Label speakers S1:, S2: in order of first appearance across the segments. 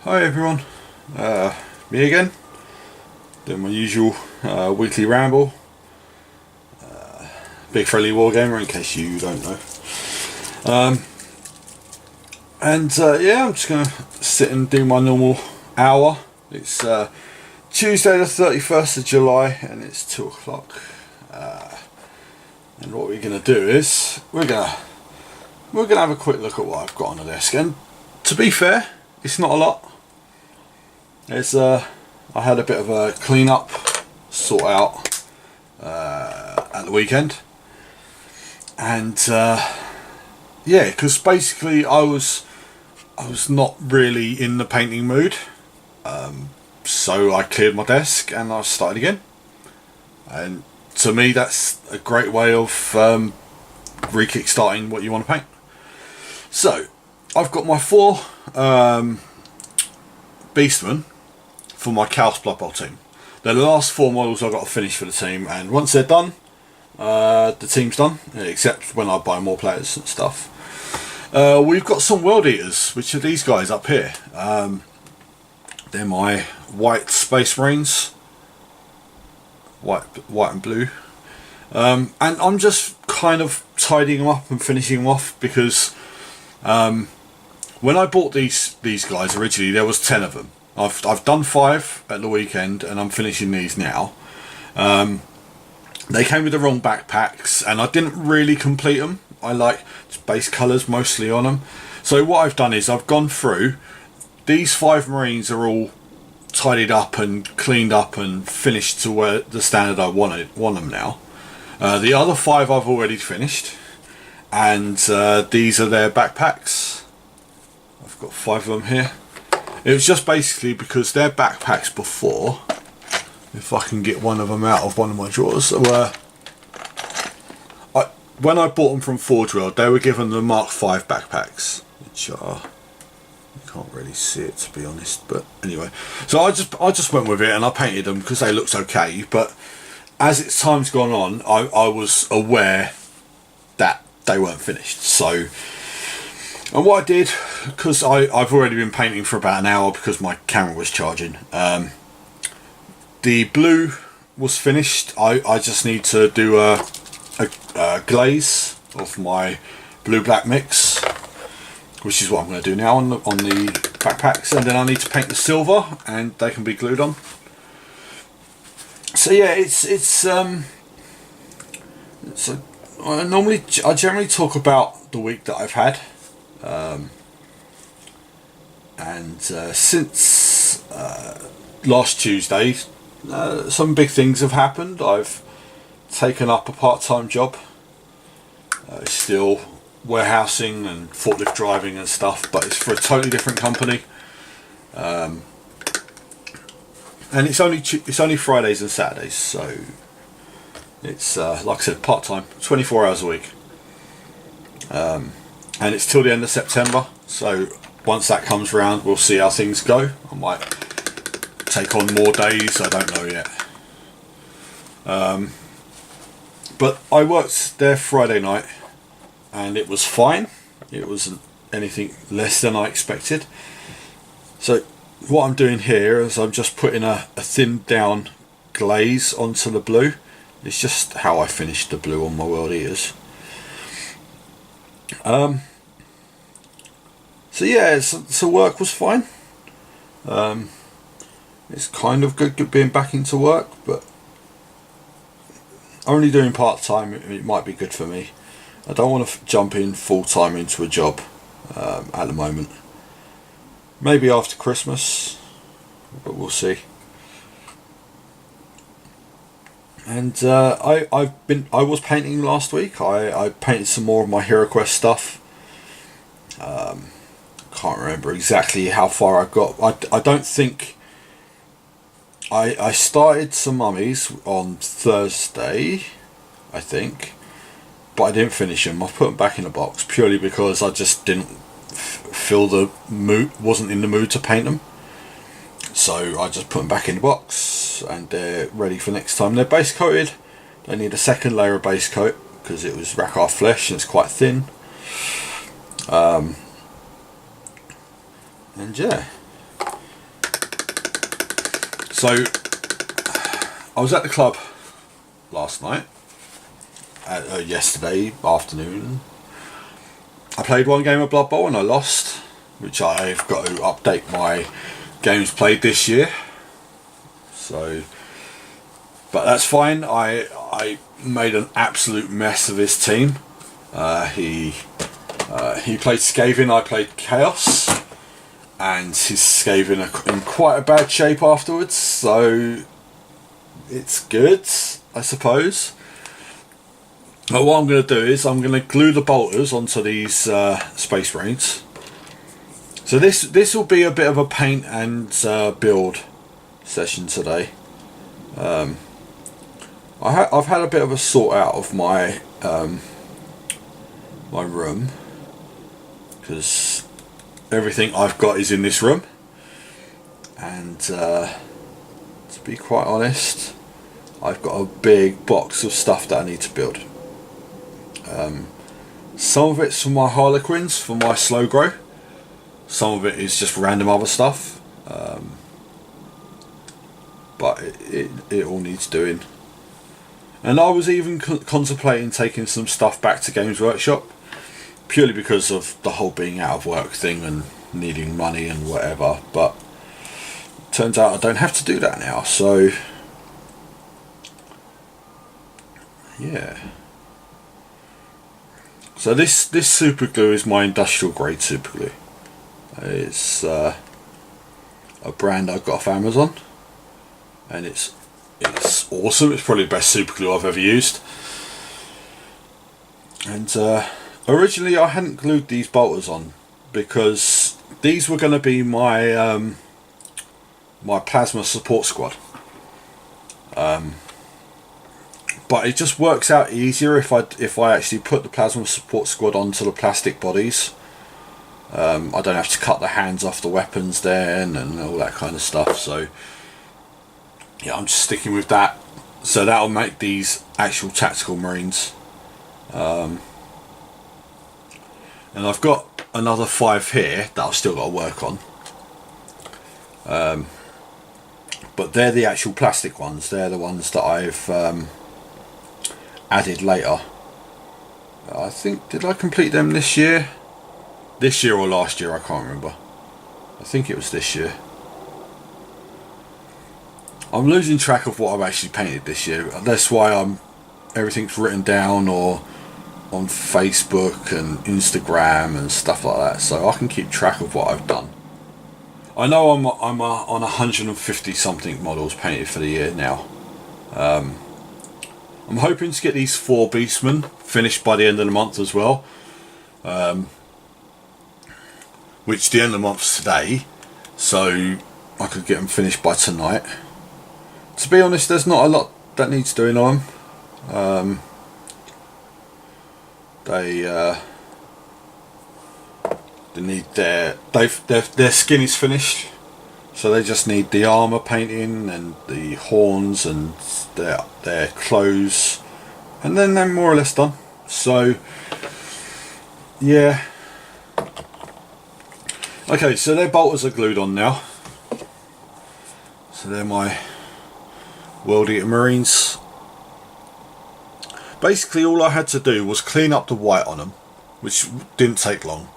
S1: Hi everyone, me again, doing my usual weekly ramble. Big Friendly Wargamer, in case you don't know. Yeah, I'm just going to sit and do my normal hour. It's Tuesday the 31st of July and it's 2 o'clock. And what we're going to do is we're going to have a quick look at what I've got on the desk. And to be fair, it's not a lot. It's I had a bit of a clean up, sort out at the weekend, and yeah, because basically I was not really in the painting mood, so I cleared my desk and I started again. And to me, that's a great way of re-kickstarting what you want to paint. So I've got my 4 Beastmen for my Chaos Beastmen team. They're the last 4 models I've got to finish for the team, and once they're done, the team's done, except when I buy more players and stuff. We've got some World Eaters, which are these guys up here. They're my white Space Marines, white and blue, and I'm just kind of tidying them up and finishing them off because when I bought these guys originally, there was 10 of them. I've done 5 at the weekend and I'm finishing these now. They came with the wrong backpacks and I didn't really complete them. I like base colours mostly on them. So what I've done is I've gone through. These 5 Marines are all tidied up and cleaned up and finished to where the standard I want them now. The other 5 I've already finished, and these are their backpacks. I've got 5 of them here. It was just basically because their backpacks before, if I can get one of them out of one of my drawers, were when I bought them from Forge World, they were given the Mark V backpacks, which are, you can't really see it to be honest, but anyway. So I just went with it and I painted them because they looked okay. But as it's time's gone on, I was aware that they weren't finished. So, and what I did, because I've already been painting for about an hour because my camera was charging. The blue was finished. I just need to do a glaze of my blue-black mix, which is what I'm going to do now on the backpacks, and then I need to paint the silver, and they can be glued on. So yeah, I generally talk about the week that I've had. Since last Tuesday, some big things have happened. I've taken up a part-time job, still warehousing and forklift driving and stuff, but it's for a totally different company. And it's only Fridays and Saturdays, so it's like I said, part-time, 24 hours a week. And it's till the end of September, so once that comes around we'll see how things go. I might take on more days, I don't know yet. But I worked there Friday night and it was fine. It wasn't anything less than I expected. So what I'm doing here is I'm just putting a thinned down glaze onto the blue. It's just how I finished the blue on my World Eaters. So yeah, so work was fine. It's kind of good being back into work, but only doing part-time, it might be good for me. I don't want to jump in full-time into a job at the moment. Maybe after Christmas, but we'll see. And I was painting last week. I painted some more of my HeroQuest stuff. Can't remember exactly how far I got. I don't think I started some mummies on Thursday, I think, but I didn't finish them. I put them back in a box purely because I just didn't feel the mood, wasn't in the mood to paint them. So I just put them back in the box and they're ready for next time. They're base coated. They need a second layer of base coat because it was Rackar flesh and it's quite thin. And yeah, So I was at the club last night, yesterday afternoon. I played one game of Blood Bowl and I lost, which I've got to update my games played this year. So, but that's fine. I made an absolute mess of his team. He played Skaven, I played Chaos, and his Skaven are in quite a bad shape afterwards, so it's good, I suppose. But what I'm going to do is I'm going to glue the bolters onto these Space Marines. So this will be a bit of a paint and build session today. I've had a bit of a sort out of my my room, because everything I've got is in this room, and to be quite honest, I've got a big box of stuff that I need to build. Some of it's for my Harlequins, for my slow grow. Some of it is just random other stuff, but it all needs doing. And I was even contemplating taking some stuff back to Games Workshop, purely because of the whole being out of work thing and needing money and whatever. But it turns out I don't have to do that now, so yeah. So this super glue is my industrial grade super glue. It's a brand I got off Amazon, and it's awesome. It's probably the best super glue I've ever used. And originally I hadn't glued these bolters on because these were going to be my my plasma support squad. But it just works out easier if I actually put the plasma support squad onto the plastic bodies. I don't have to cut the hands off the weapons then and all that kind of stuff. So yeah, I'm just sticking with that. So that'll make these actual tactical Marines. And I've got another 5 here that I've still got to work on. But they're the actual plastic ones. They're the ones that I've added later. I think, did I complete them this year? This year or last year, I can't remember. I think it was this year. I'm losing track of what I've actually painted this year. That's why everything's written down or on Facebook and Instagram and stuff like that, so I can keep track of what I've done. I know I'm on 150 something models painted for the year now. I'm hoping to get these 4 Beastmen finished by the end of the month as well. Which the end of the month's today, so I could get them finished by tonight. To be honest, there's not a lot that needs doing on them. They need their skin is finished, so they just need the armor painting and the horns and their clothes, and then they're more or less done. So yeah. Okay, so their bolters are glued on now. So they're my World Eater Marines. Basically all I had to do was clean up the white on them, which didn't take long.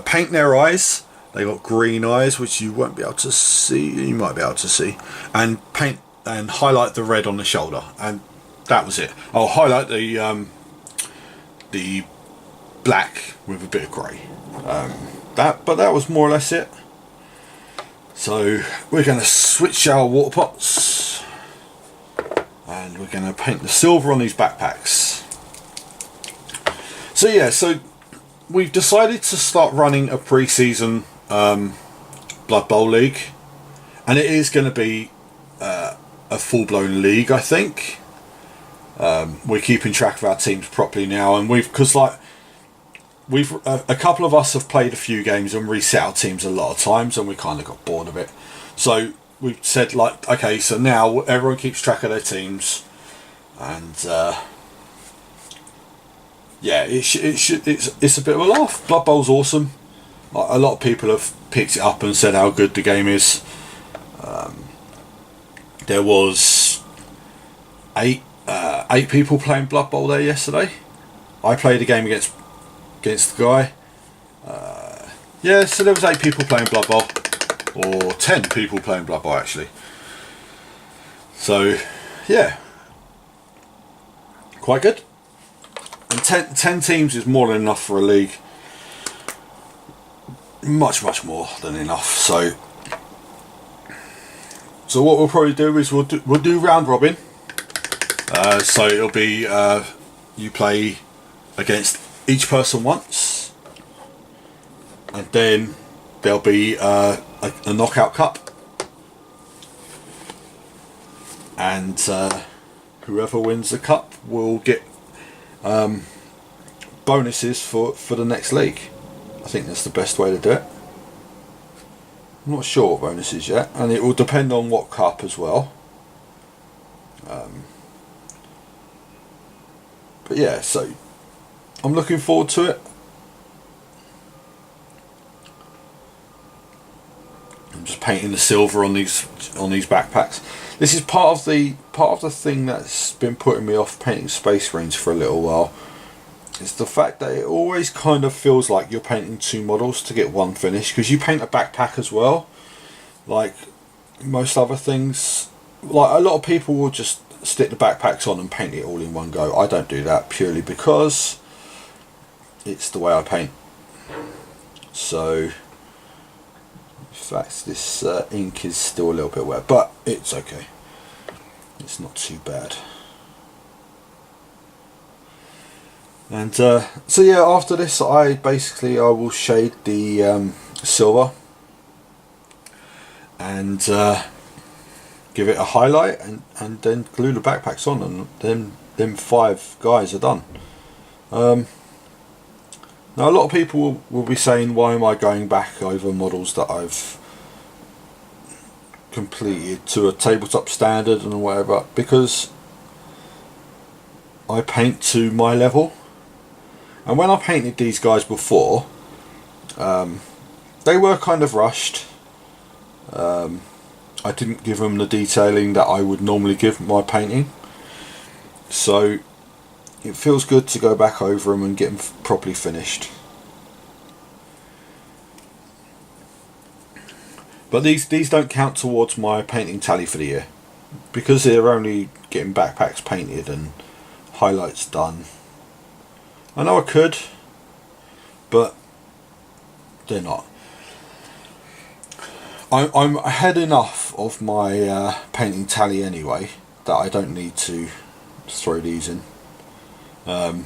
S1: Paint their eyes. They got green eyes, which you won't be able to see. You might be able to see. And paint and highlight the red on the shoulder, and that was it. I'll highlight the black with a bit of grey. But that was more or less it. So we're going to switch our water pots, and we're going to paint the silver on these backpacks. So yeah, so we've decided to start running a pre-season Blood Bowl league, and it is going to be a full-blown league, I think. We're keeping track of our teams properly now, and because a couple of us have played a few games and reset our teams a lot of times, and we kind of got bored of it. So we said, like, okay, so now everyone keeps track of their teams, and yeah, it's a bit of a laugh. Blood Bowl's awesome. A lot of people have picked it up and said how good the game is. there was eight people playing Blood Bowl there yesterday. I played a game against the guy. Yeah, so there was 8 people playing Blood Bowl, or 10 people playing Blood Bowl actually. So yeah, quite good. And 10 teams is more than enough for a league. Much more than enough. So what we'll probably do is we'll do round robin. So it'll be you play against each person once, and then there'll be a knockout cup, and whoever wins the cup will get bonuses for the next league. I think that's the best way to do it. I'm not sure what bonuses yet, and it will depend on what cup as well. But yeah, so I'm looking forward to it. I'm just painting the silver on these backpacks. This is part of the thing that's been putting me off painting Space Marines for a little while. It's the fact that it always kind of feels like you're painting 2 models to get one finish, because you paint a backpack as well. Like most other things, like a lot of people will just stick the backpacks on and paint it all in one go. I don't do that, purely because it's the way I paint. So in fact this ink is still a little bit wet, but it's okay, it's not too bad. And so yeah, after this I will shade the silver and give it a highlight, and then glue the backpacks on, and then them 5 guys are done. Now a lot of people will be saying, why am I going back over models that I've completed to a tabletop standard and whatever? Because I paint to my level, and when I painted these guys before, they were kind of rushed. I didn't give them the detailing that I would normally give my painting, so it feels good to go back over them and get them properly finished. But these don't count towards my painting tally for the year, because they're only getting backpacks painted and highlights done. I know I could, but they're not. I'm ahead enough of my painting tally anyway that I don't need to throw these in. I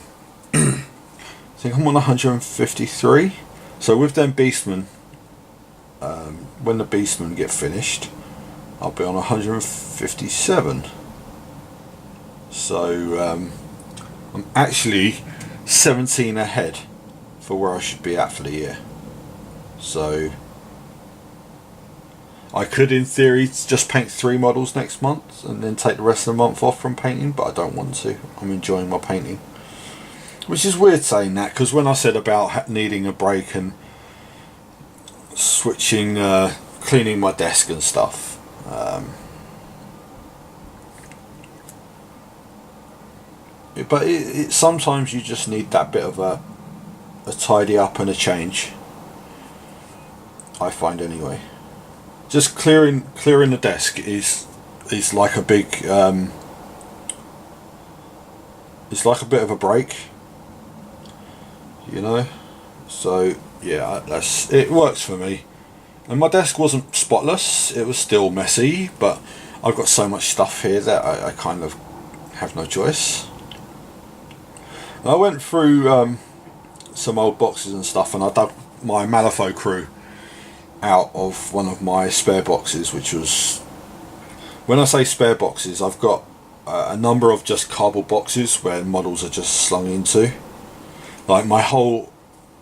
S1: think I'm on 153. So with them Beastmen, when the Beastmen get finished, I'll be on 157. So I'm actually 17 ahead for where I should be at for the year. So I could, in theory, just paint 3 models next month and then take the rest of the month off from painting, but I don't want to. I'm enjoying my painting. Which is weird saying that, because when I said about needing a break and switching, cleaning my desk and stuff, but sometimes you just need that bit of a tidy up and a change, I find anyway. Just clearing the desk is like a big it's like a bit of a break, you know. So yeah, it works for me. And my desk wasn't spotless, it was still messy, but I've got so much stuff here that I kind of have no choice. I went through some old boxes and stuff, and I dug my Malifaux crew out of one of my spare boxes, which was, when I say spare boxes, I've got a number of just cardboard boxes where models are just slung into. Like my whole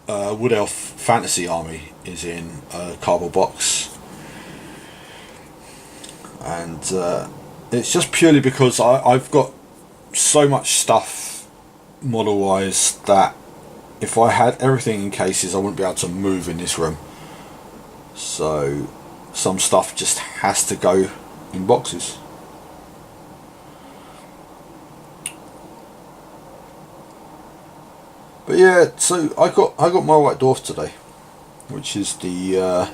S1: Wood Elf fantasy army is in a cardboard box, and it's just purely because I've got so much stuff model wise that if I had everything in cases I wouldn't be able to move in this room. So some stuff just has to go in boxes. But yeah, so I got my White Dwarf today, which is the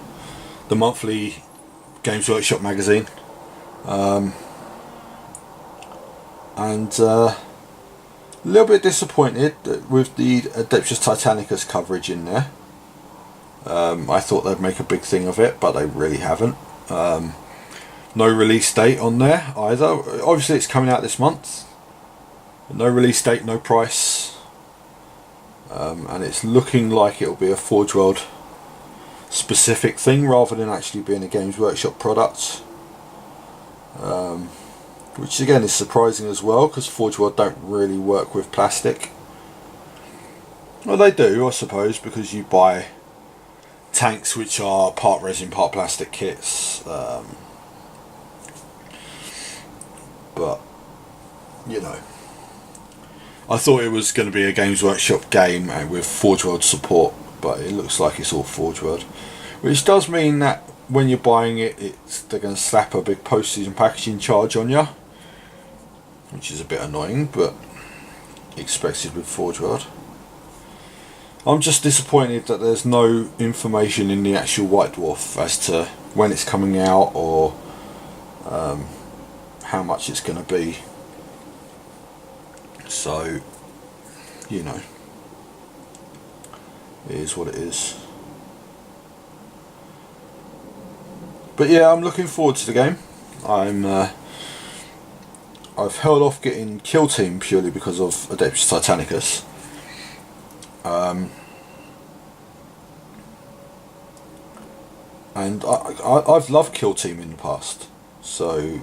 S1: monthly Games Workshop magazine, and a little bit disappointed with the Adeptus Titanicus coverage in there. I thought they'd make a big thing of it, but they really haven't. No release date on there either. Obviously it's coming out this month. No release date, no price. And it's looking like it'll be a Forge World specific thing rather than actually being a Games Workshop product. Which again is surprising as well, because Forge World don't really work with plastic. Well, they do, I suppose, because you buy tanks which are part resin, part plastic kits. But you know, I thought it was going to be a Games Workshop game and with Forge World support, but it looks like it's all Forge World, which does mean that when you're buying it, they're going to slap a big postage and packaging charge on you, which is a bit annoying, but expected with Forge World. I'm just disappointed that there's no information in the actual White Dwarf as to when it's coming out or how much it's going to be. So, you know, it is what it is. But yeah, I'm looking forward to the game. I've held off getting Kill Team purely because of Adeptus Titanicus. And I've loved Kill Team in the past, so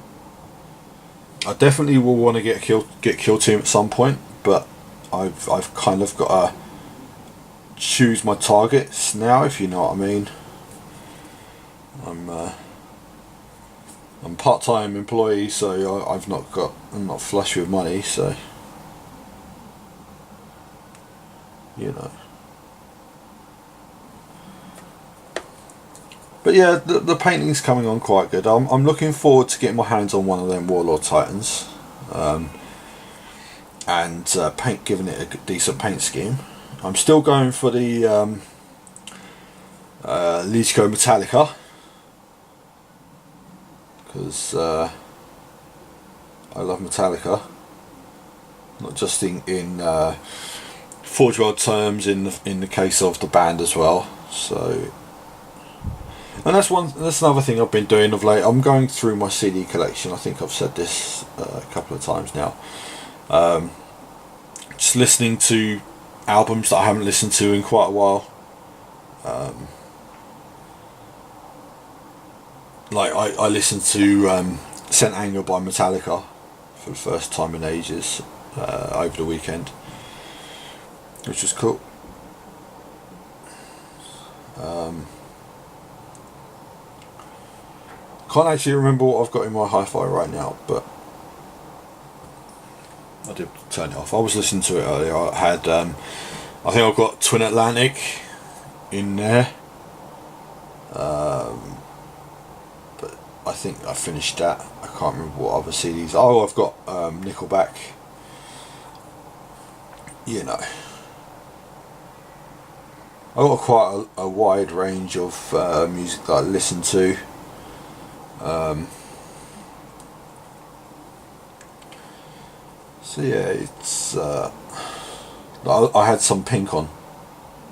S1: I definitely will want to get Kill Team at some point. But I've kind of got to choose my targets now, if you know what I mean. I'm part-time employee, so I'm not flush with money, so you know. But yeah, the painting's coming on quite good. I'm looking forward to getting my hands on one of them Warlord Titans, and giving it a decent paint scheme. I'm still going for the Lichco Metallica, because I love Metallica, not just in Forge World terms, in the case of the band as well. So. And that's another thing I've been doing of late. I'm going through my CD collection. I think I've said this a couple of times now. Just listening to albums that I haven't listened to in quite a while. Like I listened to Sent Anger by Metallica for the first time in ages over the weekend, which was cool. Can't actually remember what I've got in my hi-fi right now, but I did turn it off. I was listening to it earlier. I had, I think I've got Twin Atlantic in there, but I think I finished that. I can't remember what other CDs. Oh, I've got Nickelback. You know, I've got quite a wide range of music that I listen to. So yeah, it's I had some Pink on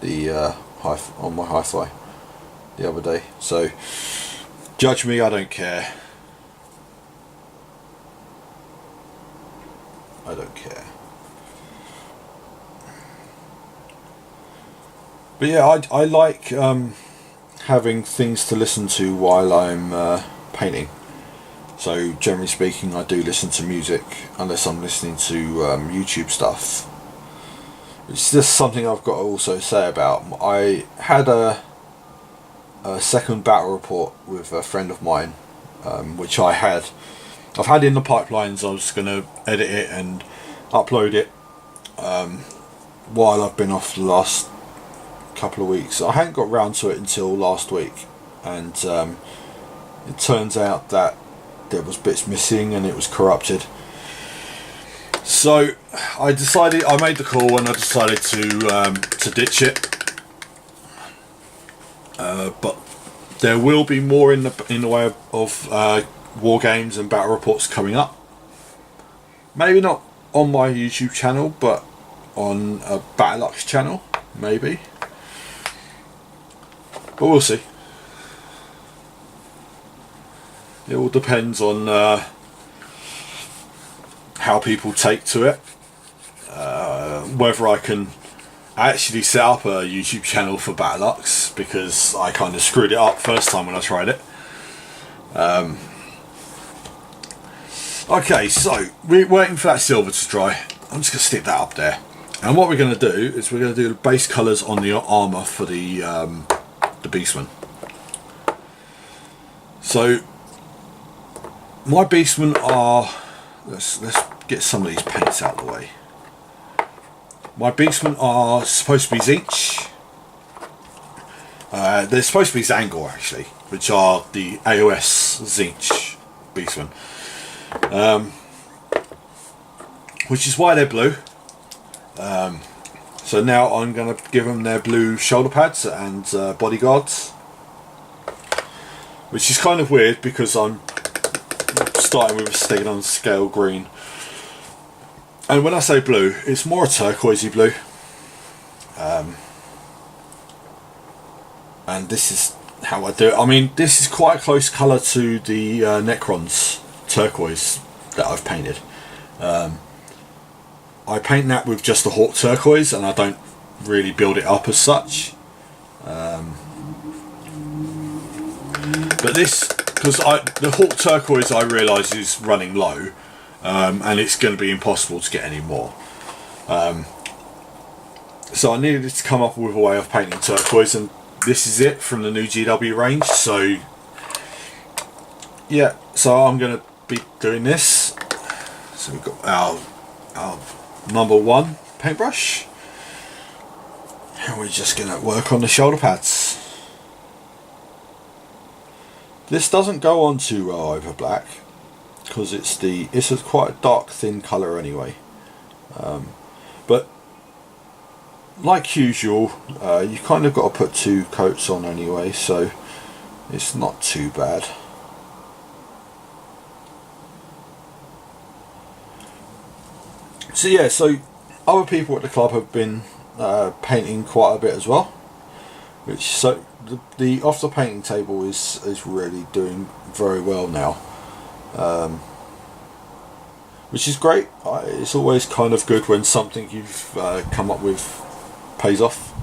S1: the on my hi-fi the other day, so judge me, I don't care. I don't care. But yeah, I like having things to listen to while I'm painting. So generally speaking, I do listen to music unless I'm listening to YouTube stuff. It's just something I've got to also say about. I had a second battle report with a friend of mine, which I've had in the pipelines. I was going to edit it and upload it while I've been off the last couple of weeks. I hadn't got round to it until last week, and it turns out that there was bits missing and it was corrupted. So I made the call and I decided to ditch it. But there will be more in the way of war games and battle reports coming up. Maybe not on my YouTube channel, but on a BattleUX channel, maybe. But we'll see. It all depends on how people take to it. Whether I can actually set up a YouTube channel for BattleUX, because I kind of screwed it up first time when I tried it. Okay, so we're waiting for that silver to dry. I'm just going to stick that up there. And what we're going to do is we're going to do the base colours on the armour for the Beastmen. So my Beastmen are... Let's get some of these paints out of the way. My Beastmen are supposed to be Zinch. They're supposed to be Zangor actually, which are the AOS Zinch Beastmen. Which is why they're blue. So now I'm going to give them their blue shoulder pads and bodyguards, which is kind of weird because I'm starting with a Stegon scale green, and when I say blue, it's more a turquoisey blue. And this is how I do it. I mean, this is quite a close colour to the Necron's turquoise that I've painted. I paint that with just the Hawk turquoise, and I don't really build it up as such. But this, because the Hawk turquoise I realise is running low, and it's going to be impossible to get any more. So I needed to come up with a way of painting turquoise, and this is it from the new GW range. So yeah, so I'm going to be doing this. So we've got our #1 paintbrush, and we're just going to work on the shoulder pads. This doesn't go on too well over black because it's a quite a dark thin colour anyway, but like usual, you kind of got to put 2 coats on anyway, so it's not too bad. So yeah, so other people at the club have been painting quite a bit as well, which so the off the painting table is really doing very well now, which is great. It's always kind of good when something you've come up with pays off.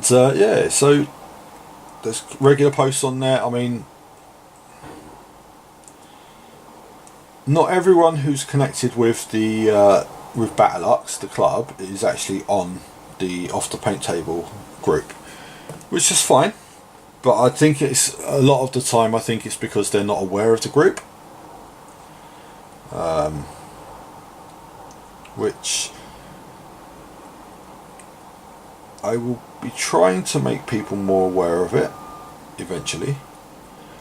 S1: Yeah, so there's regular posts on there. I mean, not everyone who's connected with the with BattleUX, the club, is actually on the off the paint table group, which is fine. But I think it's a lot of the time. I think it's because they're not aware of the group, which I will be trying to make people more aware of it eventually.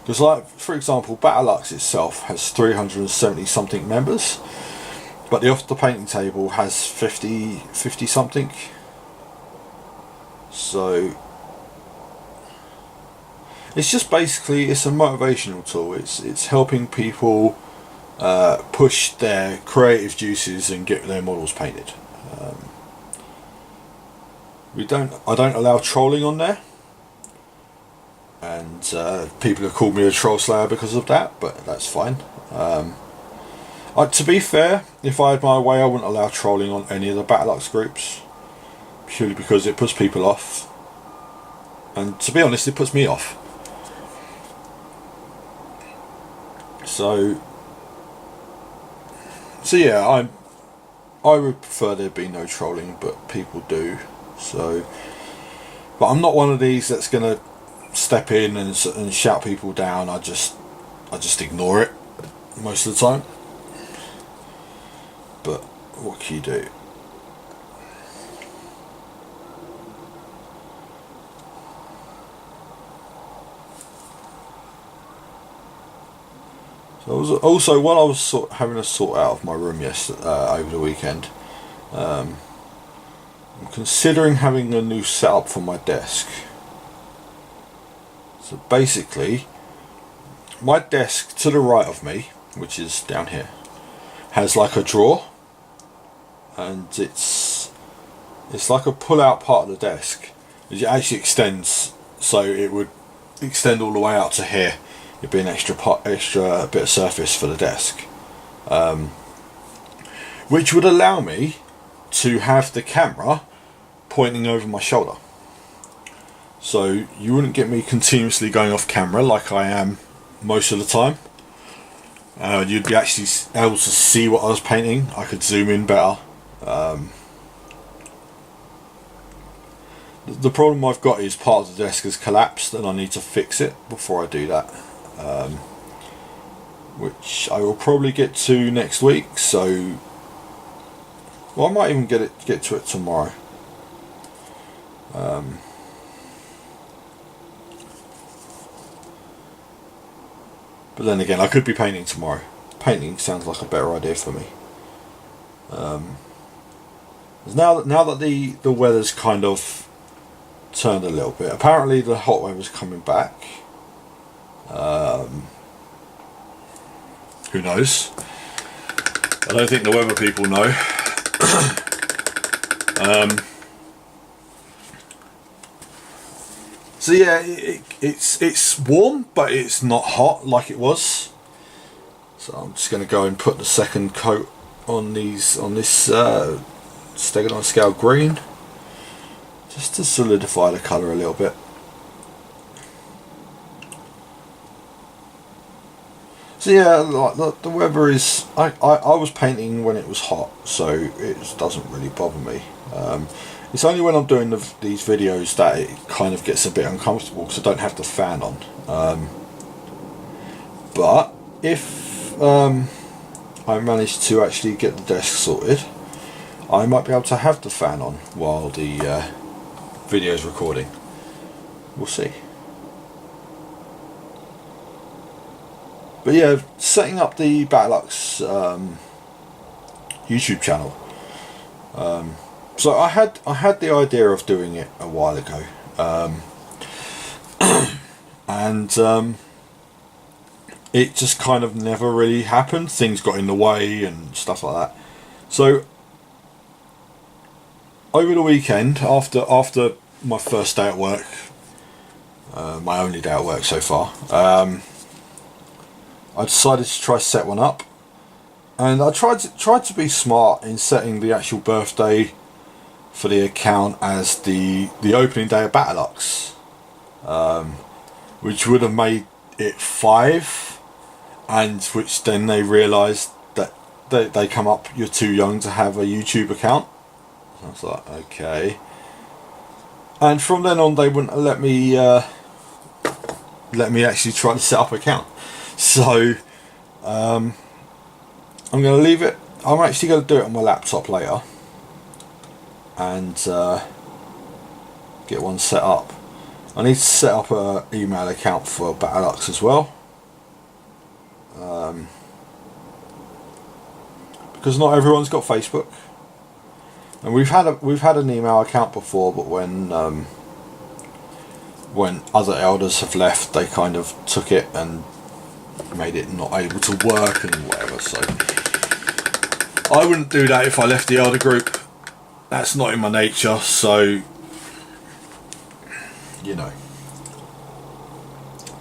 S1: Because, like, for example, BattleUX itself has 370 something members, but the off the painting table has 50 something. So it's just basically, it's a motivational tool. It's helping people push their creative juices and get their models painted. I don't allow trolling on there, and people have called me a troll slayer because of that, but that's fine. To be fair, if I had my way, I wouldn't allow trolling on any of the BattleUX groups, purely because it puts people off, and to be honest, it puts me off. So yeah, I would prefer there be no trolling, but people do. So, but I'm not one of these that's gonna step in and shout people down. I just ignore it most of the time. But what can you do? So also, while I was having a sort out of my room over the weekend, I'm considering having a new setup for my desk. So basically, my desk to the right of me, which is down here, has like a drawer, and it's like a pull-out part of the desk. It actually extends, so it would extend all the way out to here. It'd be an extra bit of surface for the desk, which would allow me to have the camera pointing over my shoulder. So you wouldn't get me continuously going off camera like I am most of the time. You'd be actually able to see what I was painting. I could zoom in better. The problem I've got is part of the desk has collapsed and I need to fix it before I do that, which I will probably get to next week. So, well, I might even get to it tomorrow. But then again, I could be painting tomorrow. Painting sounds like a better idea for me. Now that the weather's kind of turned a little bit, apparently the hot weather's coming back. Who knows? I don't think the weather people know. So yeah, it's warm, but it's not hot like it was. So I'm just going to go and put the second coat on this Stegadon Scale green, just to solidify the colour a little bit. So yeah, like the weather is. I was painting when it was hot, so it doesn't really bother me. It's only when I'm doing these videos that it kind of gets a bit uncomfortable because I don't have the fan on. But if I manage to actually get the desk sorted, I might be able to have the fan on while the video is recording. We'll see. But yeah, setting up the BattleUX YouTube channel. So I had the idea of doing it a while ago, and it just kind of never really happened. Things got in the way and stuff like that. So over the weekend, after my first day at work, my only day at work so far, I decided to try set one up, and I tried to be smart in setting the actual birthday for the account as the opening day of BattleUX, which would have made it 5, and which then they realised that they come up, you're too young to have a YouTube account. I was like, okay. And from then on, they wouldn't let me actually try to set up an account. So I'm going to leave it. I'm actually going to do it on my laptop later and get one set up. I need to set up an email account for BattleUX as well, because not everyone's got Facebook. And we've had an email account before, but when other elders have left, they kind of took it and made it not able to work and whatever. So I wouldn't do that if I left the elder group. That's not in my nature. So you know.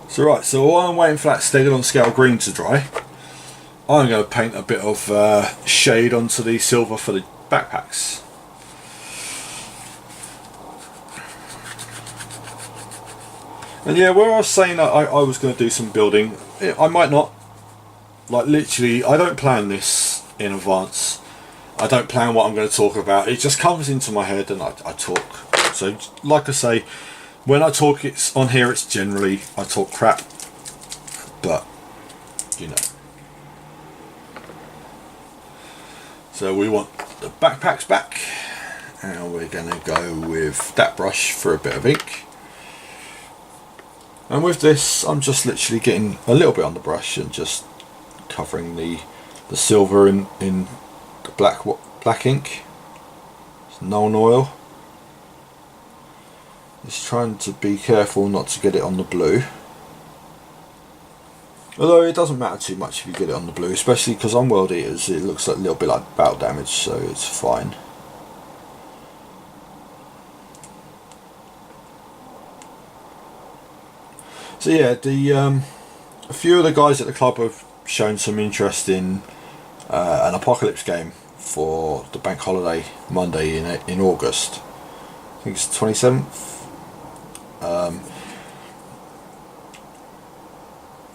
S1: So right. So while I'm waiting for that Stegadon Scale green to dry, I'm going to paint a bit of shade onto the silver for the backpacks. And yeah, where I was saying that I was going to do some building, I might not. Like literally, I don't plan this in advance. I don't plan what I'm going to talk about. It just comes into my head and I talk. So like I say, when I talk it's on here, it's generally I talk crap. But, you know. So we want the backpacks back. And we're going to go with that brush for a bit of ink. And with this, I'm just literally getting a little bit on the brush and just covering the silver in the black ink. It's Nuln Oil. It's trying to be careful not to get it on the blue. Although it doesn't matter too much if you get it on the blue, especially because on World Eaters it looks like a little bit like battle damage, so it's fine. So yeah, a few of the guys at the club have shown some interest in an Apocalypse game for the bank holiday Monday in August. I think it's 27th.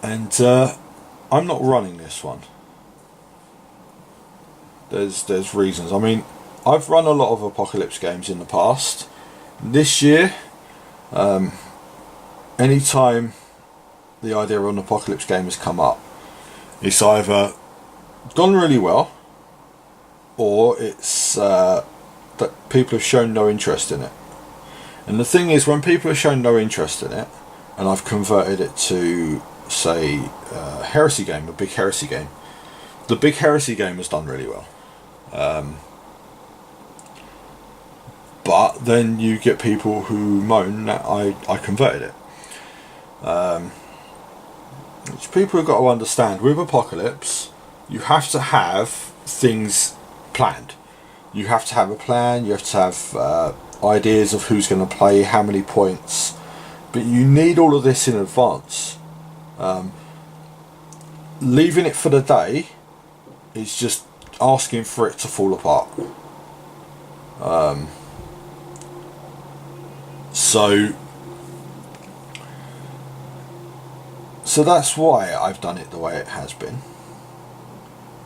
S1: And I'm not running this one. There's reasons. I mean, I've run a lot of Apocalypse games in the past. This year, anytime the idea of an Apocalypse game has come up, it's either gone really well, or it's that people have shown no interest in it. And the thing is, when people have shown no interest in it, and I've converted it to, say, a heresy game, a big heresy game, the big heresy game has done really well. But then you get people who moan that I converted it. Which people have got to understand, with Apocalypse, you have to have things planned. You have to have a plan, you have to have ideas of who's going to play, how many points, but you need all of this in advance. Leaving it for the day is just asking for it to fall apart. So that's why I've done it the way it has been.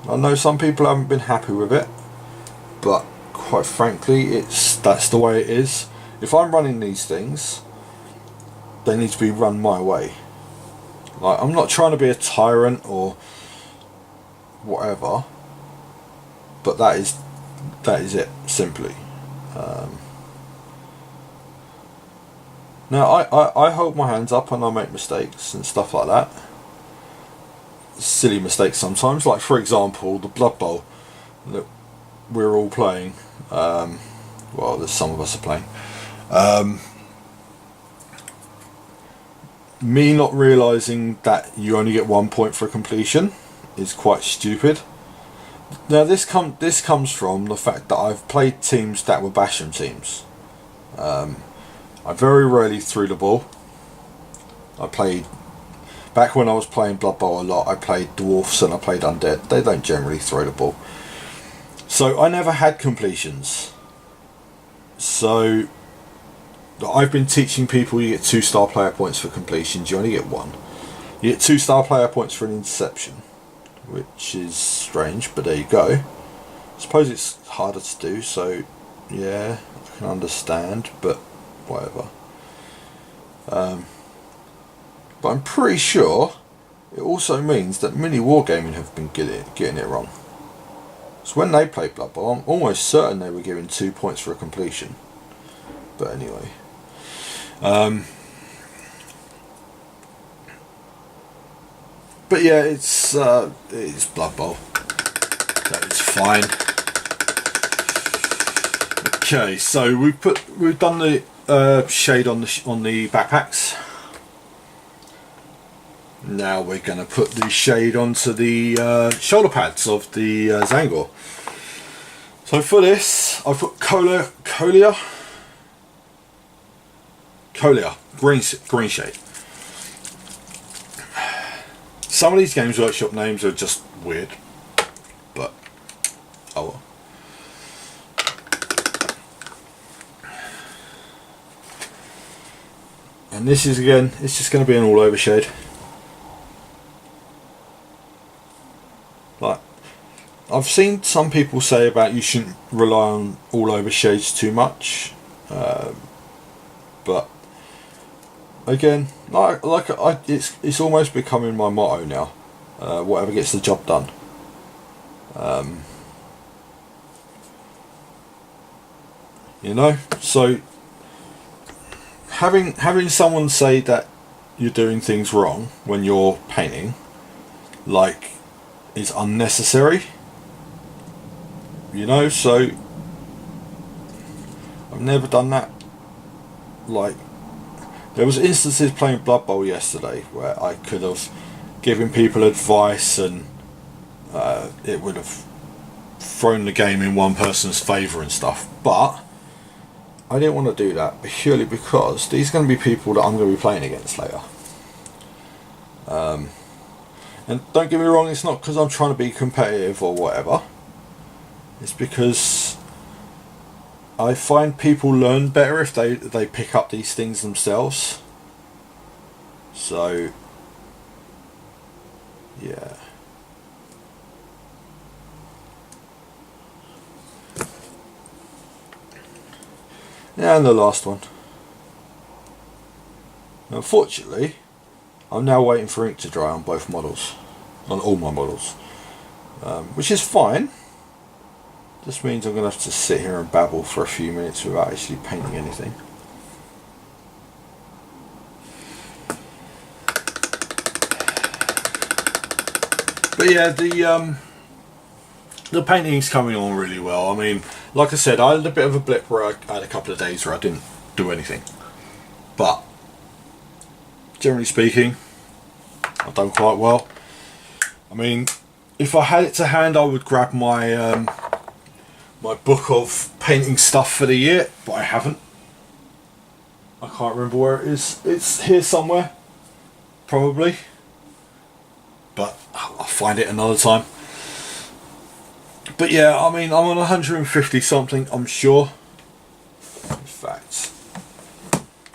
S1: I know some people haven't been happy with it, but quite frankly, that's the way it is. If I'm running these things, they need to be run my way. Like, I'm not trying to be a tyrant or whatever, but that is it, simply. Now I hold my hands up and I make mistakes and stuff like that. Silly mistakes sometimes, like for example the Blood Bowl that we're all playing. Well, there's some of us are playing. Me not realising that you only get 1 point for completion is quite stupid. Now this comes from the fact that I've played teams that were Basham teams. I very rarely threw the ball. I played, back when I was playing Blood Bowl a lot, I played Dwarfs and I played Undead. They don't generally throw the ball. So I never had completions. So I've been teaching people you get 2-star player points for completions, you only get 1. You get 2-star player points for an interception, which is strange, but there you go. I suppose it's harder to do, so yeah, I can understand, but whatever. But I'm pretty sure it also means that Mini Wargaming have been getting it wrong. So when they played Blood Bowl, I'm almost certain they were given 2 points for a completion. But anyway. But yeah, it's Blood Bowl, so it's fine. Okay, so we've done the shade on the backpacks. Now we're going to put the shade onto the shoulder pads of the Zangor. So for this, I've put Colia green shade. Some of these Games Workshop names are just weird, but oh well. And this is, again, it's just going to be an all over shade. Like, I've seen some people say about you shouldn't rely on all over shades too much, but again, it's almost becoming my motto now. Whatever gets the job done. You know, so having someone say that you're doing things wrong when you're painting, like is unnecessary, you know. So I've never done that. Like, there was instances playing Blood Bowl yesterday where I could have given people advice and it would have thrown the game in one person's favour and stuff, but I didn't want to do that purely because these are going to be people that I'm going to be playing against later. And don't get me wrong, it's not because I'm trying to be competitive or whatever. It's because I find people learn better if they pick up these things themselves. So yeah. Yeah, and the last one. Unfortunately, I'm now waiting for ink to dry on both models, on all my models, which is fine. Just means I'm going to have to sit here and babble for a few minutes without actually painting anything. But yeah, the painting's coming on really well. I mean, like I said, I had a bit of a blip where I had a couple of days where I didn't do anything, but generally speaking, I've done quite well. I mean, if I had it to hand, I would grab my my book of painting stuff for the year, but I haven't. I can't remember where it is. It's here somewhere, probably, but I'll find it another time. But yeah, I mean, I'm on 150 something, I'm sure. In fact,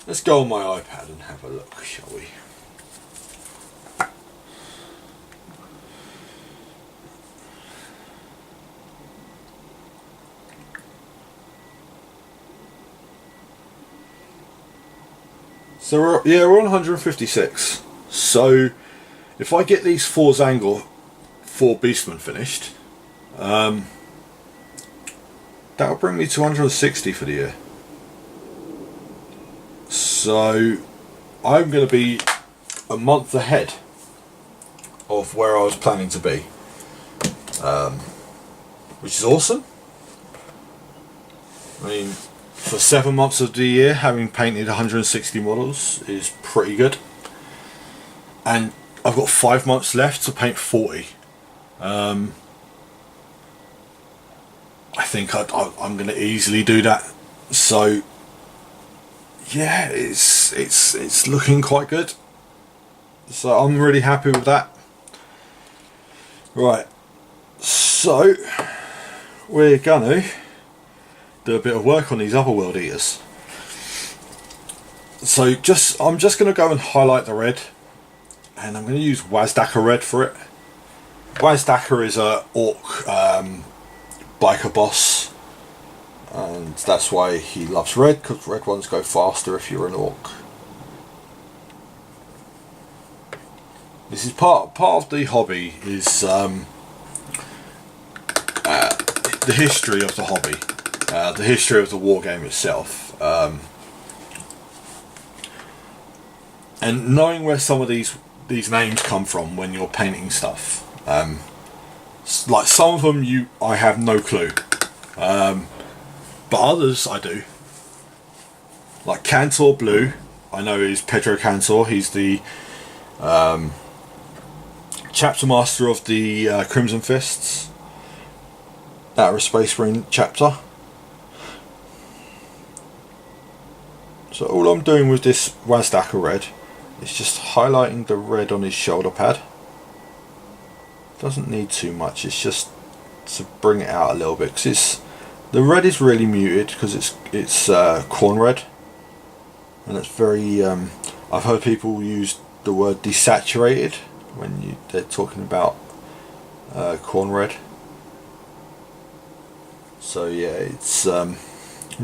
S1: let's go on my iPad and have a look, shall we? So we're on 156. So if I get these 4 Zangor 4 Beastmen finished, that'll bring me to 160 for the year. So I'm going to be a month ahead of where I was planning to be, which is awesome. I mean, for 7 months of the year, having painted 160 models is pretty good. And I've got 5 months left to paint 40. I think I'm going to easily do that. So yeah, it's looking quite good. So I'm really happy with that. Right, so we're gonna do a bit of work on these other World Eaters. So I'm just going to go and highlight the red, and I'm going to use Wazdaka red for it. Wazdaka is a orc biker boss, and that's why he loves red, because red ones go faster if you're an orc. This is part of the hobby, is the history of the hobby, the history of the wargame itself, and knowing where some of these names come from when you're painting stuff. Like some of them I have no clue, but others I do. Like Cantor Blue, I know is Pedro Cantor. He's the chapter master of the Crimson Fists, Outer Space Marine chapter. So all I'm doing with this Wazdaka red is just highlighting the red on his shoulder pad. Doesn't need too much, it's just to bring it out a little bit, because the red is really muted because it's corn red, and it's very I've heard people use the word desaturated when they're talking about corn red. So yeah, it's I'm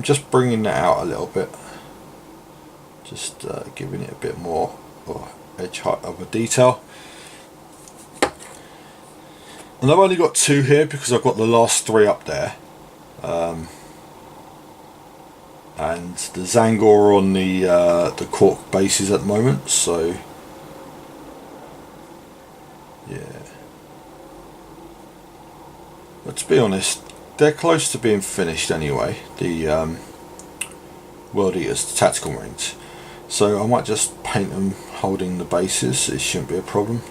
S1: just bringing that out a little bit, just giving it a bit more edge height of a detail. And I've only got 2 here because I've got the last 3 up there, and the Zangor on the cork bases at the moment. So yeah, But to be honest, they're close to being finished anyway, the World Eaters, the Tactical Marines. So I might just paint them holding the bases, it shouldn't be a problem.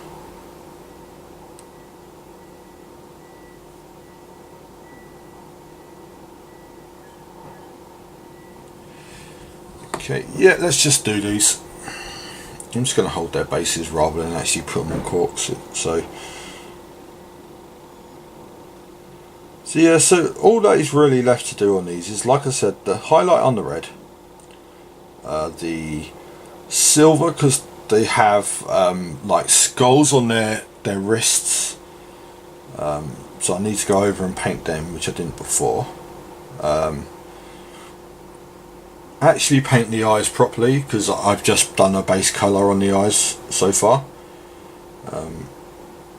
S1: Okay, yeah, let's just do these. I'm just going to hold their bases rather than actually put them on corks. So yeah, so all that is really left to do on these is, like I said, the highlight on the red, the silver, because they have like skulls on their wrists, so I need to go over and paint them, which I didn't before. Actually paint the eyes properly, because I've just done a base colour on the eyes so far,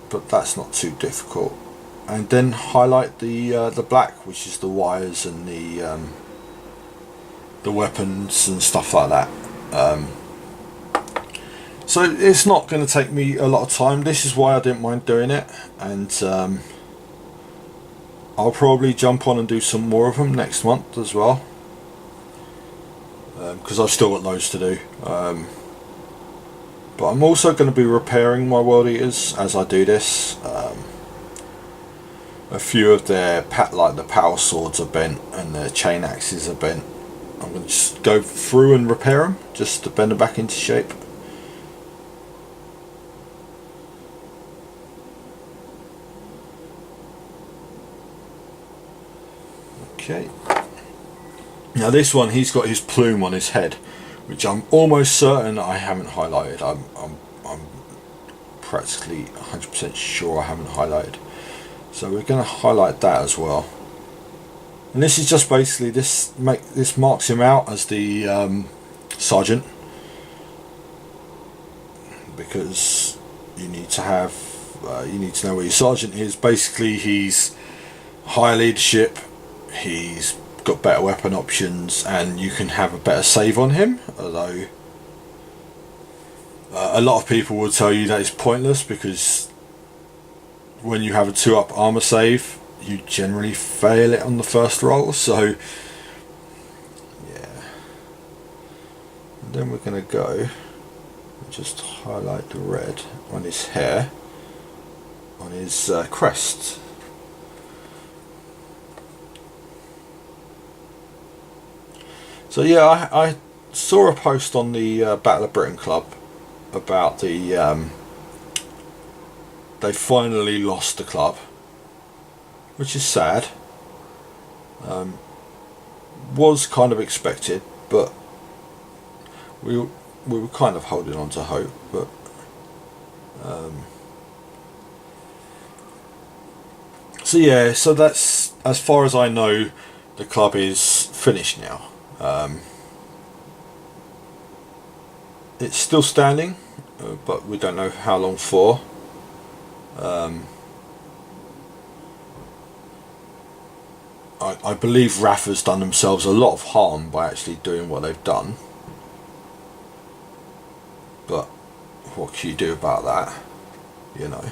S1: but that's not too difficult. And then highlight the black, which is the wires and the weapons and stuff like that. So it's not going to take me a lot of time. This is why I didn't mind doing it, and I'll probably jump on and do some more of them next month as well, because I've still got loads to do. But I'm also going to be repairing my World Eaters as I do this. A few of their like the power swords are bent and their chain axes are bent. I'm going to just go through and repair them, just to bend them back into shape. Okay. Now this one, he's got his plume on his head, which I'm almost certain I haven't highlighted. I'm practically 100% sure I haven't highlighted. So we're going to highlight that as well. And this is just basically this marks him out as the sergeant, because you need to have you need to know where your sergeant is. Basically, he's higher leadership, he's got better weapon options, and you can have a better save on him, although a lot of people will tell you that it's pointless, because when you have a 2-up armor save, you generally fail it on the first roll. So yeah, and then we're going to go and just highlight the red on his hair, on his crest. So yeah, I saw a post on the Battle of Britain Club about the they finally lost the club, which is sad. Was kind of expected, but we were kind of holding on to hope. But so yeah, so that's, as far as I know, the club is finished now. It's still standing, but we don't know how long for. I believe RAF has done themselves a lot of harm by actually doing what they've done, but what can you do about that, you know?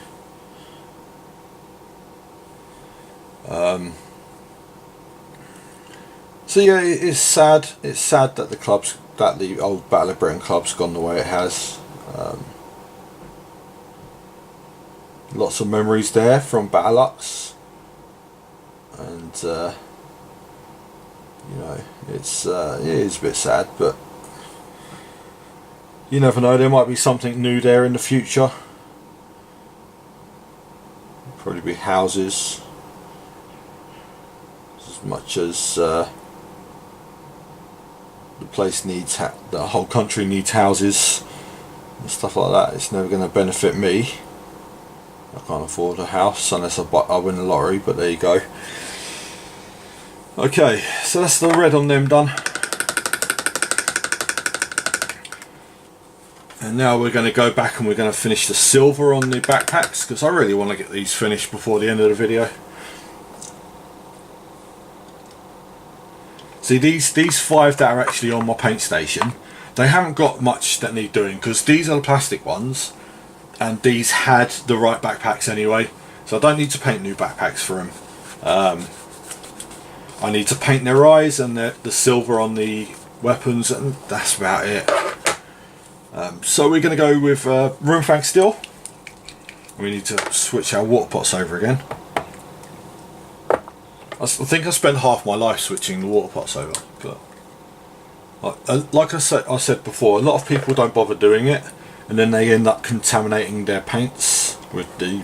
S1: So yeah, it's sad. It's sad that the old Battle of Britain club's gone the way it has. Lots of memories there from BattleUX, and you know, it is a bit sad, but you never know, there might be something new there in the future. Probably be houses, as much as the place needs, the whole country needs houses and stuff like that. It's never going to benefit me. I can't afford a house unless I win the lottery, but there you go. Okay, so that's the red on them done. And now we're going to go back and we're going to finish the silver on the backpacks, because I really want to get these finished before the end of the video. See, these 5 that are actually on my paint station, they haven't got much that need doing, because these are the plastic ones, and these had the right backpacks anyway, so I don't need to paint new backpacks for them. I need to paint their eyes and the silver on the weapons, and that's about it. So we're going to go with Roomfang Steel. We need to switch our water pots over again. I think I spent half my life switching the water pots over, but like I said before, a lot of people don't bother doing it, and then they end up contaminating their paints with the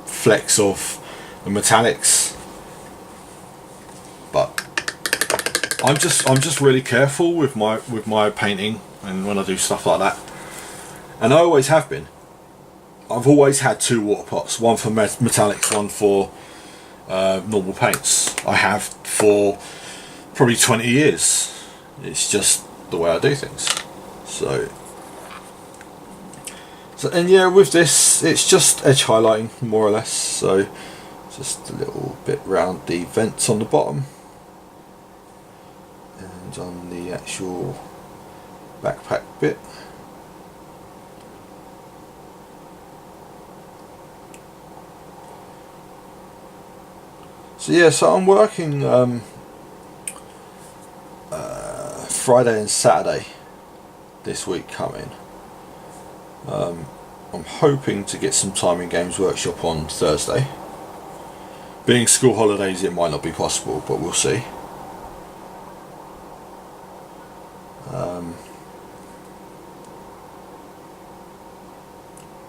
S1: flecks of the metallics. But I'm just really careful with my painting and when I do stuff like that, and I always have been. I've always had two water pots, one for metallics, one for normal paints. I have for probably 20 years. It's just the way I do things. So and yeah, with this it's just edge highlighting more or less, so just a little bit round the vents on the bottom and on the actual backpack bit. So yeah, so I'm working Friday and Saturday this week coming. I'm hoping to get some time in Games Workshop on Thursday. Being school holidays, it might not be possible, but we'll see.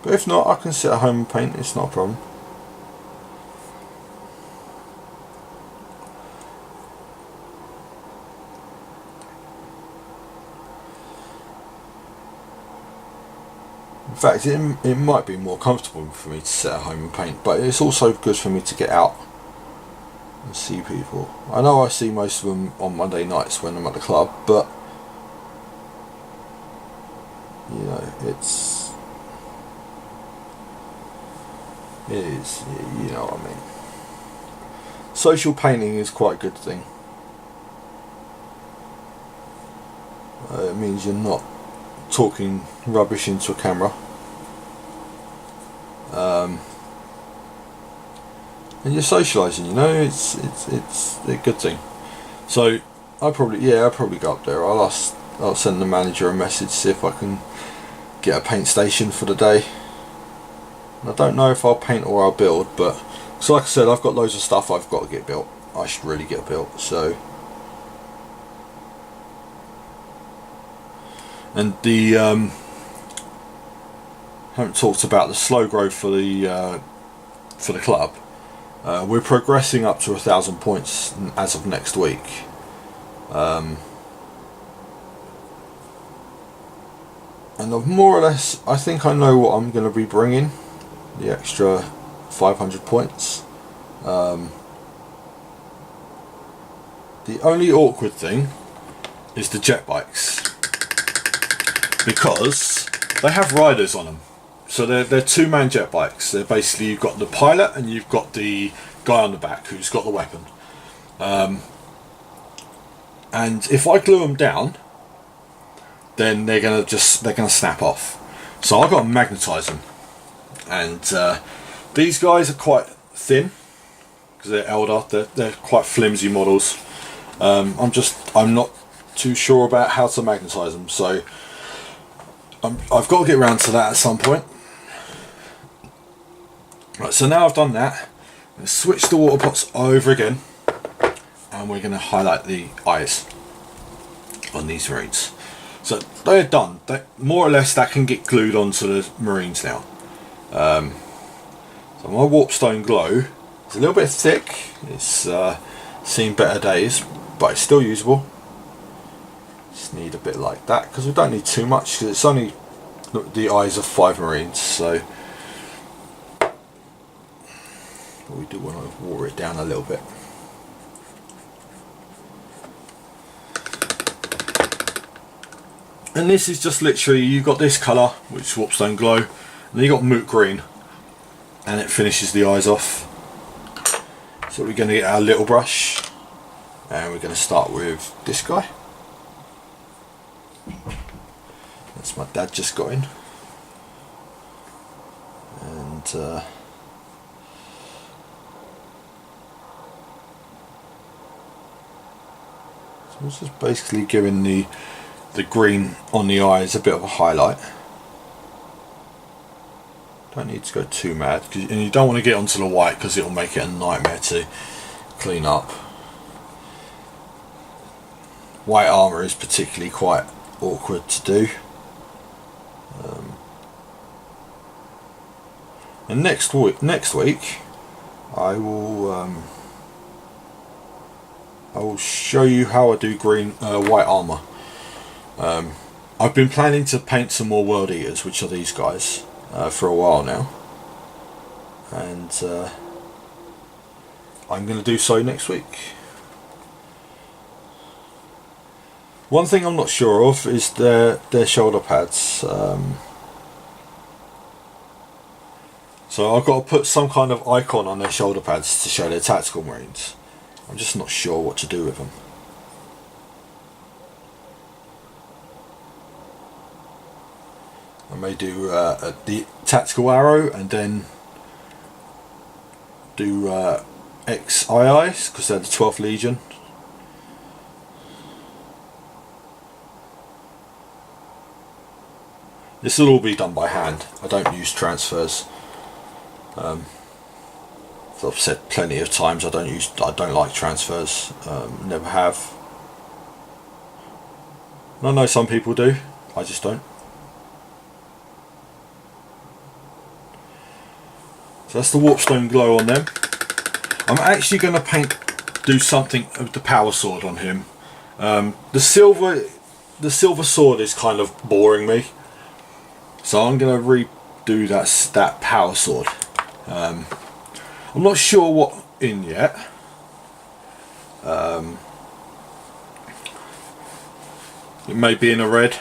S1: But if not, I can sit at home and paint, it's not a problem. In fact, it might be more comfortable for me to sit at home and paint, but it's also good for me to get out and see people. I know I see most of them on Monday nights when I'm at the club, but you know, it is, you know what I mean. Social painting is quite a good thing. It means you're not talking rubbish into a camera. And you're socialising, you know, it's a good thing. So I'll probably go up there. I'll send the manager a message, see if I can get a paint station for the day. And I don't know if I'll paint or I'll build, but so like I said, I've got loads of stuff I've got to get built. I should really get built. So, and the haven't talked about the slow growth for the club. We're progressing up to 1,000 points as of next week. And I've more or less, I think I know what I'm going to be bringing, the extra 500 points. The only awkward thing is the jet bikes, because they have riders on them. So they're two-man jet bikes. They're basically, you've got the pilot and you've got the guy on the back who's got the weapon. And if I glue them down, then they're gonna snap off. So I've got to magnetise them. And these guys are quite thin because they're elder. They're quite flimsy models. I'm not too sure about how to magnetise them. So I've got to get around to that at some point. Right, so now I've done that, let's switch the water pots over again, and we're going to highlight the eyes on these Marines. So they're done. More or less that can get glued onto the Marines now. So my Warpstone Glow is a little bit thick. It's seen better days, but it's still usable. Just need a bit like that, because we don't need too much, because it's only the eyes of 5 Marines, so but we do want to water it down a little bit. And this is just literally, you've got this colour, which is Warpstone Glow, and then you've got Moot Green, and it finishes the eyes off. So we're going to get our little brush, and we're going to start with this guy. That's my dad just got in. And So it's just basically giving the green on the eyes a bit of a highlight. Don't need to go too mad, and you don't want to get onto the white because it'll make it a nightmare to clean up. White armour is particularly quite awkward to do. And next week I will show you how I do white armour. I've been planning to paint some more World Eaters, which are these guys, for a while now, and I'm going to do so next week. One thing I'm not sure of is their shoulder pads. So I've got to put some kind of icon on their shoulder pads to show their tactical marines. I'm just not sure what to do with them. I may do the tactical arrow and then do XIIs because they're the 12th Legion. This will all be done by hand. I don't use transfers. As I've said plenty of times, I don't like transfers. Never have. I know some people do. I just don't. So that's the Warpstone glow on them. I'm actually going to do something with the power sword on him. The silver sword is kind of boring me, so I'm going to redo that power sword. I'm not sure what in yet. It may be in a red,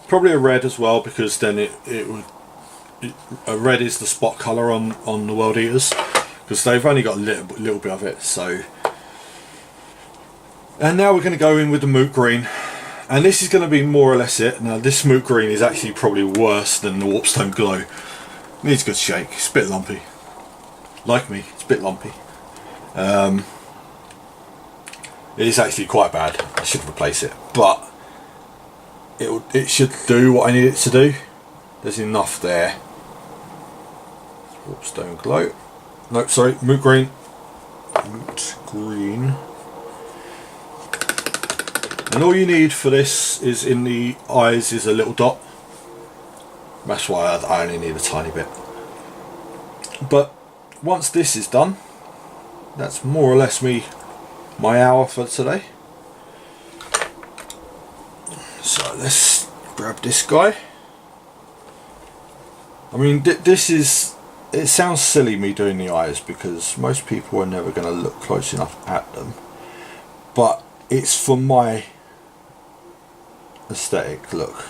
S1: probably a red as well, because then a red is the spot colour on the World Eaters, because they've only got a little bit of it. So, and now we're going to go in with the moot green, and this is going to be more or less it. Now this moot green is actually probably worse than the Warpstone glow. Needs a good shake. It's a bit lumpy. Like me, it's a bit lumpy. It is actually quite bad. I should replace it, but it should do what I need it to do. There's enough there. Warpstone glow. No, sorry, moot green. Moot green. And all you need for this is in the eyes is a little dot. That's why I only need a tiny bit. But once this is done, that's more or less my hour for today. So let's grab this guy. I mean, it sounds silly me doing the eyes because most people are never going to look close enough at them, but it's for my aesthetic look.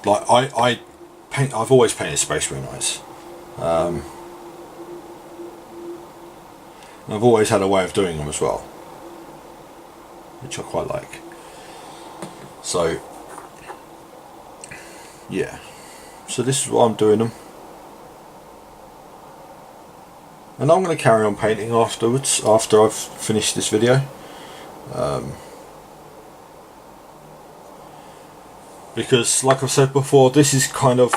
S1: Like I've always painted Space Marine eyes. I've always had a way of doing them as well, which I quite like. So yeah, so this is what I'm doing them, and I'm going to carry on painting afterwards after I've finished this video. Because like I've said before, this is kind of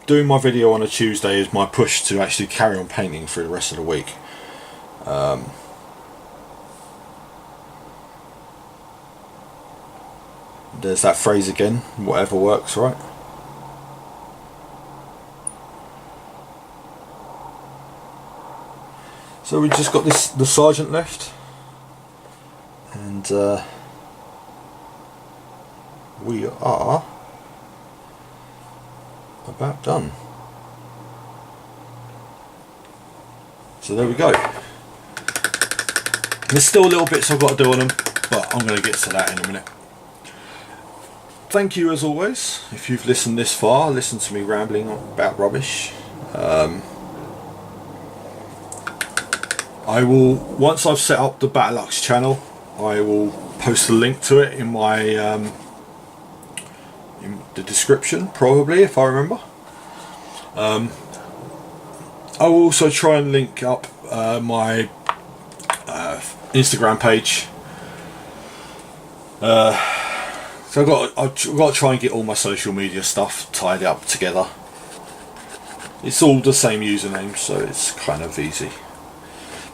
S1: doing my video on a Tuesday is my push to actually carry on painting through the rest of the week. There's that phrase again, whatever works, right? So we just got the sergeant left, and we are about done. So there we go. There's still little bits I've got to do on them, but I'm going to get to that in a minute. Thank you as always if you've listened this far, listen to me rambling about rubbish. I will, once I've set up the BattleUX channel, I will post a link to it in my in the description, probably, if I remember. I will also try and link up my Instagram page So I've got to try and get all my social media stuff tied up together. It's all the same username, so it's kind of easy.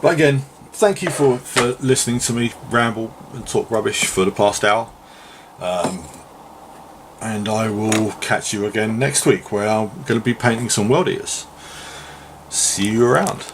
S1: But again, thank you for listening to me ramble and talk rubbish for the past hour. And I will catch you again next week, where I'm going to be painting some World Eaters. See you around.